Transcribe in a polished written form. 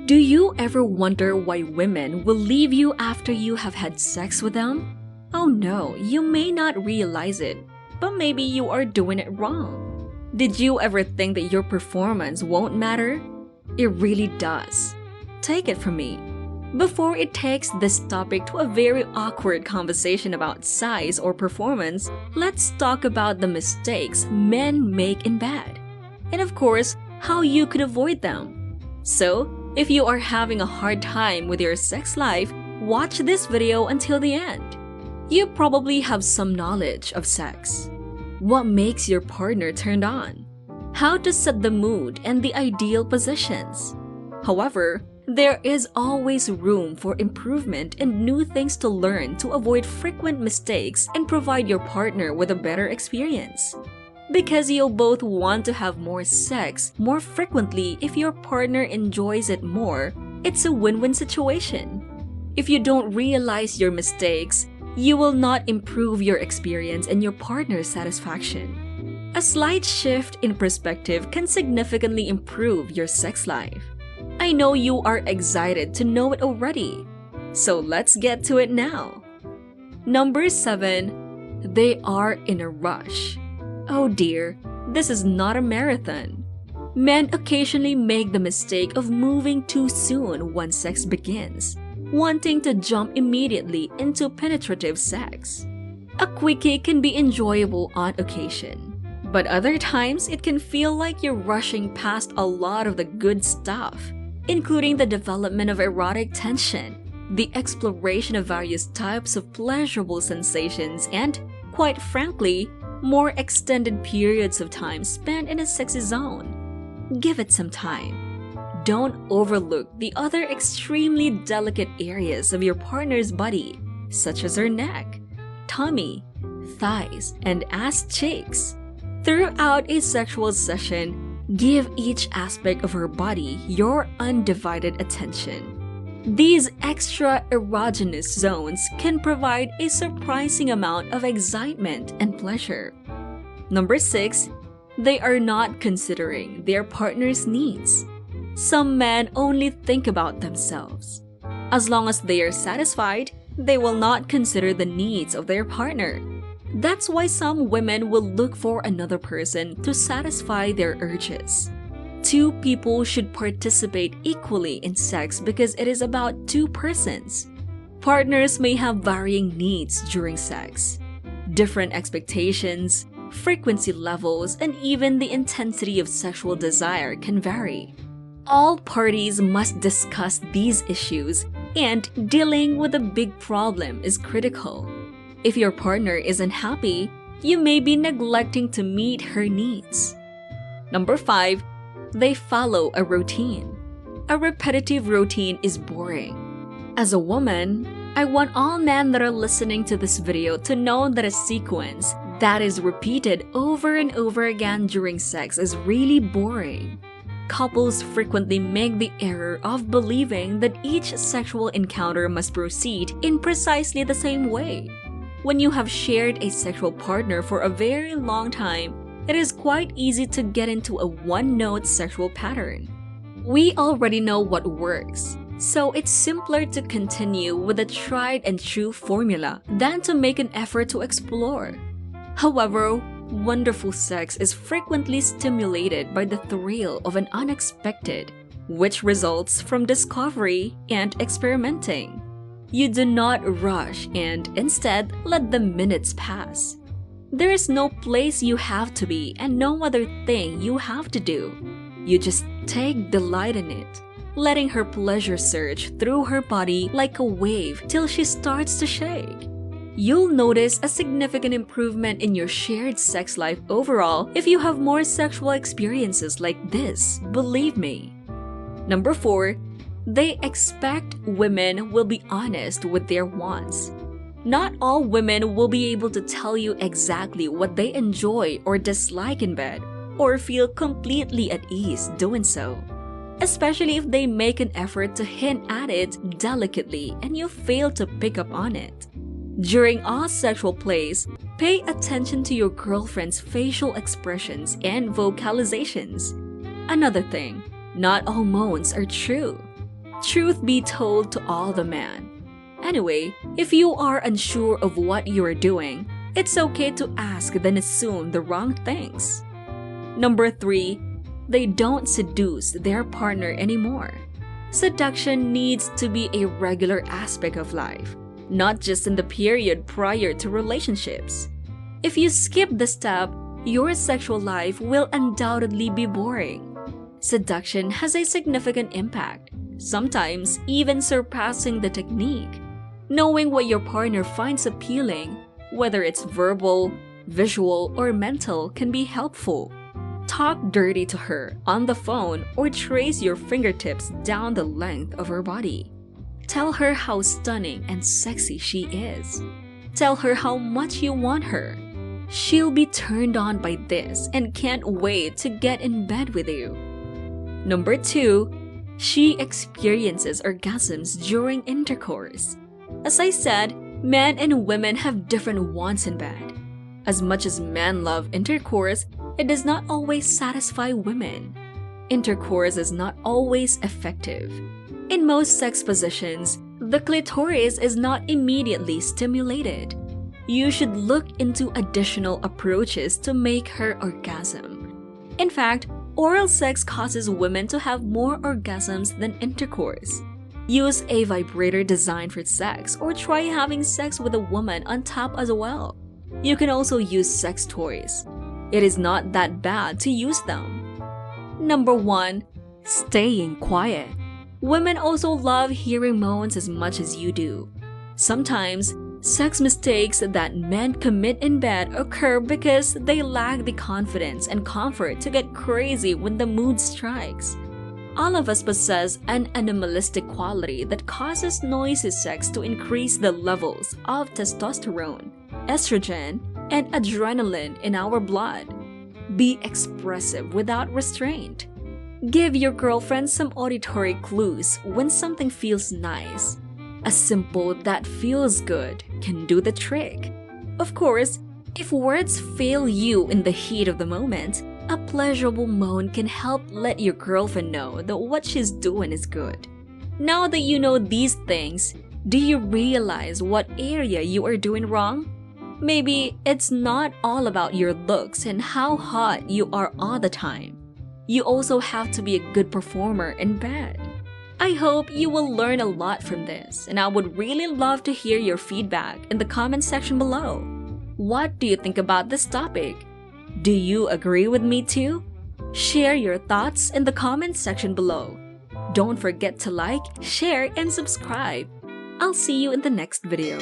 Do you ever wonder why women will leave you after you have had sex with them? Oh no, you may not realize it, but maybe you are doing it wrong. Did you ever think that your performance won't matter? It really does. Take it from me. Before it takes this topic to a very awkward conversation about size or performance, let's talk about the mistakes men make in bed. And of course, how you could avoid them. So, if you are having a hard time with your sex life, watch this video until the end. You probably have some knowledge of sex. What makes your partner turned on? How to set the mood and the ideal positions. However, there is always room for improvement and new things to learn to avoid frequent mistakes and provide your partner with a better experience. Because you'll both want to have more sex more frequently if your partner enjoys it more, it's a win-win situation. If you don't realize your mistakes, you will not improve your experience and your partner's satisfaction. A slight shift in perspective can significantly improve your sex life. I know you are excited to know it already, so let's get to it now. Number 7. They are in a rush. Oh dear, this is not a marathon. Men occasionally make the mistake of moving too soon once sex begins, wanting to jump immediately into penetrative sex. A quickie can be enjoyable on occasion, but other times it can feel like you're rushing past a lot of the good stuff, including the development of erotic tension, the exploration of various types of pleasurable sensations, and, quite frankly, more extended periods of time spent in a sexy zone. Give it some time. Don't overlook the other extremely delicate areas of your partner's body, such as her neck, tummy, thighs, and ass cheeks. Throughout a sexual session, give each aspect of her body your undivided attention. These extra erogenous zones can provide a surprising amount of excitement and pleasure. Number 6. They are not considering their partner's needs. Some men only think about themselves. As long as they are satisfied, they will not consider the needs of their partner. That's why some women will look for another person to satisfy their urges. Two people should participate equally in sex because it is about two persons. Partners may have varying needs during sex. Different expectations, frequency levels, and even the intensity of sexual desire can vary. All parties must discuss these issues, and dealing with a big problem is critical. If your partner isn't happy, you may be neglecting to meet her needs. Number 5. They follow a routine. A repetitive routine is boring. As a woman, I want all men that are listening to this video to know that a sequence that is repeated over and over again during sex is really boring. Couples frequently make the error of believing that each sexual encounter must proceed in precisely the same way. When you have shared a sexual partner for a very long time, it is quite easy to get into a one-note sexual pattern. We already know what works, so it's simpler to continue with a tried-and-true formula than to make an effort to explore. However, wonderful sex is frequently stimulated by the thrill of an unexpected, which results from discovery and experimenting. You do not rush and instead let the minutes pass. There is no place you have to be and no other thing you have to do. You just take delight in it, letting her pleasure surge through her body like a wave till she starts to shake. You'll notice a significant improvement in your shared sex life overall if you have more sexual experiences like this, believe me. Number 4. They expect women will be honest with their wants. Not all women will be able to tell you exactly what they enjoy or dislike in bed, or feel completely at ease doing so, especially if they make an effort to hint at it delicately and you fail to pick up on it. During all sexual plays, pay attention to your girlfriend's facial expressions and vocalizations. Another thing, not all moans are true. Truth be told to all the man. Anyway, if you are unsure of what you are doing, it's okay to ask then assume the wrong things. Number 3, they don't seduce their partner anymore. Seduction needs to be a regular aspect of life, not just in the period prior to relationships. If you skip this step, your sexual life will undoubtedly be boring. Seduction has a significant impact, sometimes even surpassing the technique. Knowing what your partner finds appealing, whether it's verbal, visual, or mental, can be helpful. Talk dirty to her on the phone or trace your fingertips down the length of her body. Tell her how stunning and sexy she is. Tell her how much you want her. She'll be turned on by this and can't wait to get in bed with you. Number 2, she experiences orgasms during intercourse. As I said, men and women have different wants in bed. As much as men love intercourse, it does not always satisfy women. Intercourse is not always effective. In most sex positions, the clitoris is not immediately stimulated. You should look into additional approaches to make her orgasm. In fact, oral sex causes women to have more orgasms than intercourse. Use a vibrator designed for sex or try having sex with a woman on top as well. You can also use sex toys. It is not that bad to use them. Number 1, staying quiet. Women also love hearing moans as much as you do. Sometimes, sex mistakes that men commit in bed occur because they lack the confidence and comfort to get crazy when the mood strikes. All of us possess an animalistic quality that causes noisy sex to increase the levels of testosterone, estrogen, and adrenaline in our blood. Be expressive without restraint. Give your girlfriend some auditory clues when something feels nice. A simple "that feels good" can do the trick. Of course, if words fail you in the heat of the moment, a pleasurable moan can help let your girlfriend know that what she's doing is good. Now that you know these things, do you realize what area you are doing wrong? Maybe it's not all about your looks and how hot you are all the time. You also have to be a good performer in bed. I hope you will learn a lot from this, and I would really love to hear your feedback in the comment section below. What do you think about this topic? Do you agree with me too? Share your thoughts in the comment section below. Don't forget to like, share, and subscribe. I'll see you in the next video.